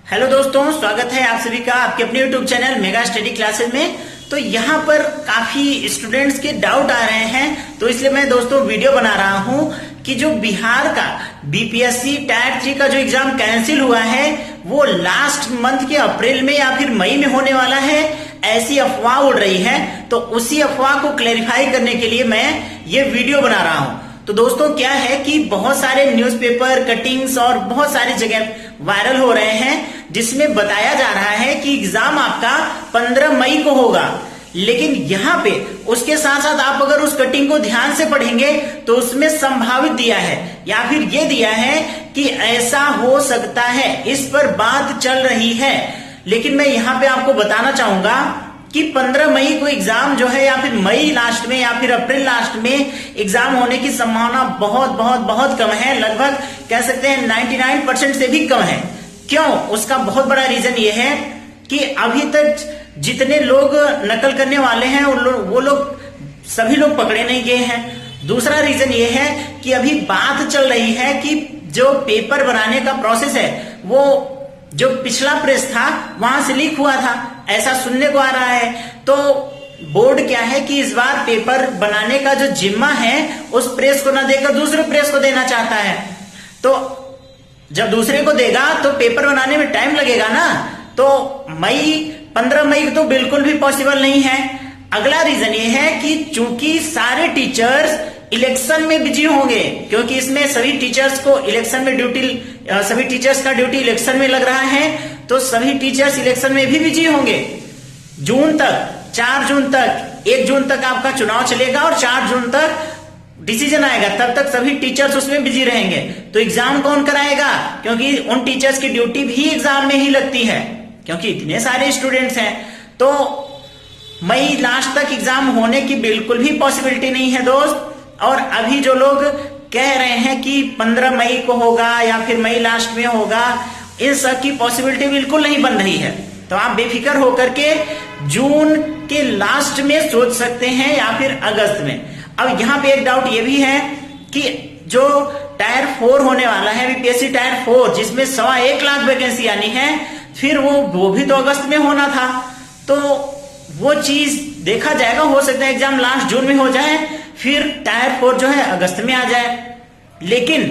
Hello दोस्तों, स्वागत है आप सभी का आपके अपने YouTube channel mega study classes में। तो यहाँ पर काफी स्टूडेंट्स के डाउट आ रहे हैं, तो इसलिए मैं दोस्तों वीडियो बना रहा हूँ कि जो बिहार का बीपीएससी टायर 3 का जो एग्जाम कैंसिल हुआ है वो लास्ट मंथ के अप्रैल में या फिर मई में होने वाला है, ऐसी अफवाह उड़ रही है। तो उसी अफवाह को क्लैरिफाई करने के लिए मैं ये वीडियो बना रहा हूँ। तो दोस्तों क्या है कि बहुत सारे न्यूज़पेपर कटिंग्स और बहुत सारी जगह वायरल हो रहे हैं जिसमें बताया जा रहा है कि एग्जाम आपका 15 मई को होगा, लेकिन यहाँ पे उसके साथ साथ आप अगर उस कटिंग को ध्यान से पढ़ेंगे तो उसमें संभावित दिया है या फिर ये दिया है कि ऐसा हो सकता है, इस पर बात चल रही है। लेकिन मैं यहाँ पे आपको बताना चाहूंगा कि 15 मई को एग्जाम जो है या फिर मई लास्ट में या फिर अप्रैल लास्ट में एग्जाम होने की संभावना बहुत बहुत बहुत कम है, लगभग कह सकते हैं 99% से भी कम है। क्यों? उसका बहुत बड़ा रीजन ये है कि अभी तक जितने लोग नकल करने वाले हैं वो लोग सभी लोग पकड़े नहीं गए हैं। दूसरा रीजन ये है कि अभी बात चल रही है कि जो पेपर बनाने का प्रोसेस है वो जो पिछला प्रेस था वहां से लीक हुआ था, ऐसा सुनने को आ रहा है। तो बोर्ड क्या है कि इस बार पेपर बनाने का जो जिम्मा है उस प्रेस को ना देकर दूसरे प्रेस को देना चाहता है। तो जब दूसरे को देगा तो पेपर बनाने में टाइम लगेगा ना, तो 15 मई तो बिल्कुल भी पॉसिबल नहीं है। अगला रीजन ये है कि चूंकि सारे टीचर्स इलेक्शन में बिजी होंगे, क्योंकि इसमें सभी टीचर्स को इलेक्शन में सभी टीचर्स का ड्यूटी इलेक्शन में लग रहा है, तो सभी टीचर्स इलेक्शन में भी बिजी होंगे। जून तक 4 जून तक 1 जून तक आपका चुनाव चलेगा और 4 जून तक डिसीजन आएगा, तब तक सभी टीचर्स उसमें बिजी रहेंगे। तो एग्जाम कौन कराएगा? क्योंकि उन टीचर्स की ड्यूटी भी एग्जाम में ही लगती है, क्योंकि इतने सारे स्टूडेंट्स हैं। तो मई लास्ट तक एग्जाम होने की बिल्कुल भी पॉसिबिलिटी नहीं है दोस्त। और अभी जो लोग कह रहे हैं कि 15 मई को होगा या फिर मई लास्ट में होगा, इन सब की पॉसिबिलिटी बिल्कुल नहीं बन रही है। तो आप बेफिक्र होकर के जून के लास्ट में सोच सकते हैं या फिर अगस्त में। अब यहाँ पे एक डाउट ये भी है कि जो टायर 4 होने वाला है बीपीएससी टायर 4, जिसमें 1.25 लाख वैकेंसी आनी है, फिर वो भी तो अगस्त में होना था। तो वो चीज देखा जाएगा, हो सकता है एग्जाम लास्ट जून में हो जाए, फिर टायर 4 जो है अगस्त में आ जाए। लेकिन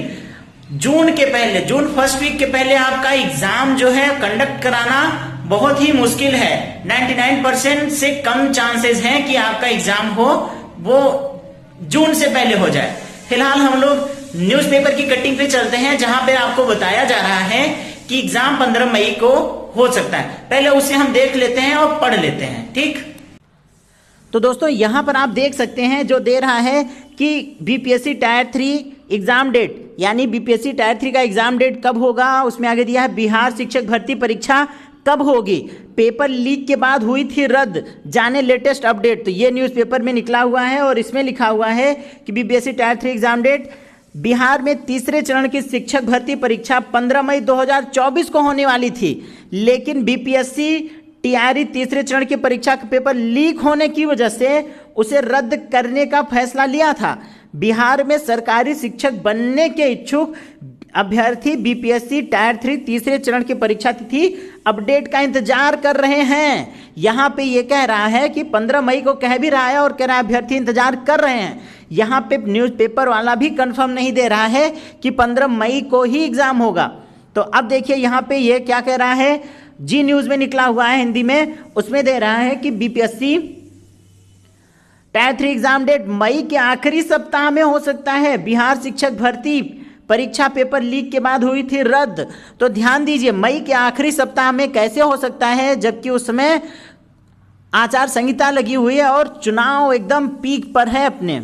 जून के पहले, जून फर्स्ट वीक के पहले आपका एग्जाम जो है कंडक्ट कराना बहुत ही मुश्किल है। 99% से कम चांसेस हैं कि आपका एग्जाम हो वो जून से पहले हो जाए। फिलहाल हम लोग न्यूज़पेपर की कटिंग पे चलते हैं, जहां पे आपको बताया जा रहा है कि एग्जाम 15 मई को हो सकता है। पहले उसे हम देख लेते हैं और पढ़ लेते हैं, ठीक। तो दोस्तों यहां पर आप देख सकते हैं जो दे रहा है कि बीपीएससी टायर 3 एग्जाम डेट, यानी बीपीएससी टायर 3 का एग्जाम डेट कब होगा। उसमें आगे दिया है बिहार शिक्षक भर्ती परीक्षा कब होगी, पेपर लीक के बाद हुई थी रद्द, जाने लेटेस्ट अपडेट। तो ये न्यूज़पेपर में निकला हुआ है और इसमें लिखा हुआ है कि BPSC tier 3 exam date, Bihar में तीसरे चरण की शिक्षक भर्ती परीक्षा 15 मई 2024 को होने वाली थी, लेकिन बीपीएससी टीआरई तीसरे चरण की परीक्षा का पेपर लीक होने की वजह से उसे रद्द करने का फैसला लिया था। बिहार में सरकारी शिक्षक बनने के इच्छुक अभ्यर्थी बीपीएससी टायर 3 तीसरे चरण की परीक्षा तिथि अपडेट का इंतजार कर रहे हैं। यहाँ पे ये कह रहा है कि 15 मई को कह भी रहा है और कह रहा है अभ्यर्थी इंतजार कर रहे हैं। यहाँ पे न्यूज़पेपर वाला भी कंफर्म नहीं दे रहा है कि 15 मई को ही एग्जाम होगा। तो अब देखिए यहाँ पे ये क्या कह रहा है, जी न्यूज़ में निकला हुआ है हिंदी में, उसमें दे रहा है कि बीपीएससी टायर 3 एग्जाम डेट मई के आखिरी सप्ताह में हो सकता है। बिहार शिक्षक भर्ती परीक्षा पेपर लीक के बाद हुई थी रद्द। तो ध्यान दीजिए, मई के आखिरी सप्ताह में कैसे हो सकता है, जबकि उस समय आचार संहिता लगी हुई है और चुनाव एकदम पीक पर है अपने।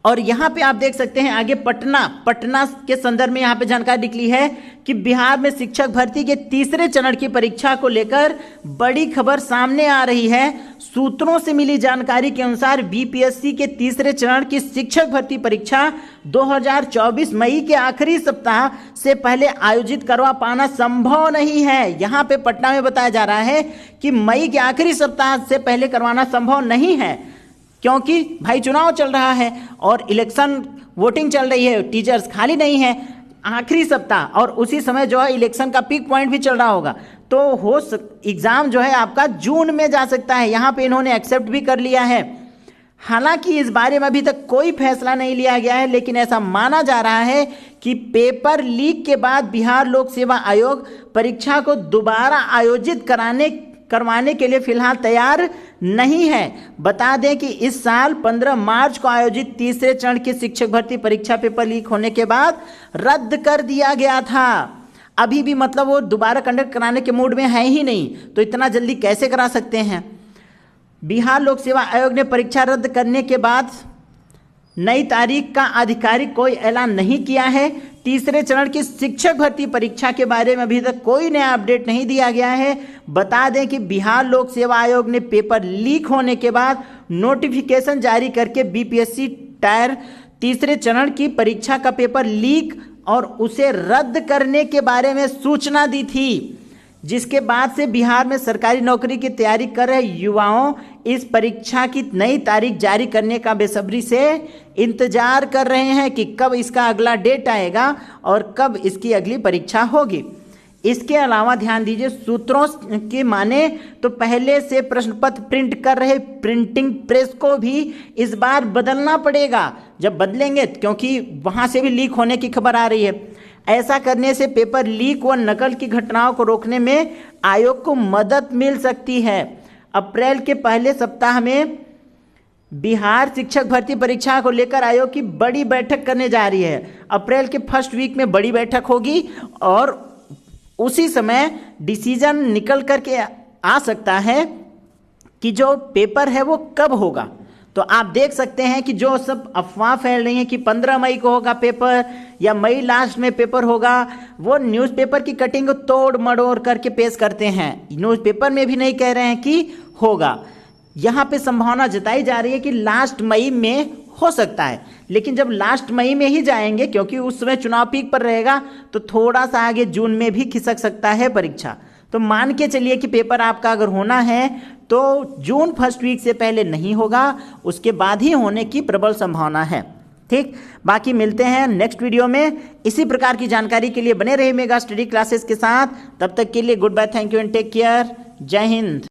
और यहाँ पे आप देख सकते हैं आगे पटना के संदर्भ में यहाँ पे जानकारी निकली है कि बिहार में शिक्षक भर्ती के तीसरे चरण की परीक्षा को लेकर बड़ी खबर सामने आ रही है। सूत्रों से मिली जानकारी के अनुसार बीपीएससी के तीसरे चरण की शिक्षक भर्ती परीक्षा 2024 मई के आखिरी सप्ताह से पहले आयोजित करवा पाना संभव नहीं है। यहाँ पे पटना में बताया जा रहा है कि मई के आखिरी सप्ताह से पहले करवाना संभव नहीं है, क्योंकि भाई चुनाव चल रहा है और इलेक्शन वोटिंग चल रही है, टीचर्स खाली नहीं है। आखिरी सप्ताह और उसी समय जो है इलेक्शन का पीक पॉइंट भी चल रहा होगा, तो एग्जाम जो है आपका जून में जा सकता है। यहाँ पे इन्होंने एक्सेप्ट भी कर लिया है। हालांकि इस बारे में अभी तक कोई फैसला नहीं लिया गया है, लेकिन ऐसा माना जा रहा है कि पेपर लीक के बाद बिहार लोक सेवा आयोग परीक्षा को दोबारा आयोजित करवाने के लिए फिलहाल तैयार नहीं है। बता दें कि इस साल 15 मार्च को आयोजित तीसरे चरण की शिक्षक भर्ती परीक्षा पेपर लीक होने के बाद रद्द कर दिया गया था। अभी भी मतलब वो दोबारा कंडक्ट कराने के मूड में है ही नहीं, तो इतना जल्दी कैसे करा सकते हैं। बिहार लोक सेवा आयोग ने परीक्षा रद्द करने के बाद नई तारीख का आधिकारिक कोई ऐलान नहीं किया है। तीसरे चरण की शिक्षक भर्ती परीक्षा के बारे में अभी तक कोई नया अपडेट नहीं दिया गया है। बता दें कि बिहार लोक सेवा आयोग ने पेपर लीक होने के बाद नोटिफिकेशन जारी करके बीपीएससी टायर तीसरे चरण की परीक्षा का पेपर लीक और उसे रद्द करने के बारे में सूचना दी थी, जिसके बाद से बिहार में सरकारी नौकरी की तैयारी कर रहे युवाओं इस परीक्षा की नई तारीख जारी करने का बेसब्री से इंतजार कर रहे हैं कि कब इसका अगला डेट आएगा और कब इसकी अगली परीक्षा होगी। इसके अलावा ध्यान दीजिए, सूत्रों के माने तो पहले से प्रश्न पत्र प्रिंट कर रहे प्रिंटिंग प्रेस को भी इस बार बदलना पड़ेगा। जब बदलेंगे, क्योंकि वहाँ से भी लीक होने की खबर आ रही है, ऐसा करने से पेपर लीक व नकल की घटनाओं को रोकने में आयोग को मदद मिल सकती है। अप्रैल के पहले सप्ताह में बिहार शिक्षक भर्ती परीक्षा को लेकर आयोग की बड़ी बैठक करने जा रही है। अप्रैल के फर्स्ट वीक में बड़ी बैठक होगी और उसी समय डिसीजन निकल करके आ सकता है कि जो पेपर है वो कब होगा। तो आप देख सकते हैं कि जो सब अफवाह फैल रही है कि 15 मई को होगा पेपर या मई लास्ट में पेपर होगा, वो न्यूज़पेपर की कटिंग को तोड़ मड़ोड़ करके पेश करते हैं। न्यूज़पेपर में भी नहीं कह रहे हैं कि होगा। यहाँ पे संभावना जताई जा रही है कि लास्ट मई में हो सकता है, लेकिन जब लास्ट मई में ही जाएंगे, क्योंकि उस समय चुनाव पीक पर रहेगा, तो थोड़ा सा आगे जून में भी खिसक सकता है परीक्षा। तो मान के चलिए कि पेपर आपका अगर होना है तो जून फर्स्ट वीक से पहले नहीं होगा, उसके बाद ही होने की प्रबल संभावना है। ठीक, बाकी मिलते हैं नेक्स्ट वीडियो में। इसी प्रकार की जानकारी के लिए बने रहिए मेगा स्टडी क्लासेस के साथ। तब तक के लिए good bye, thank you and take care. जय हिंद।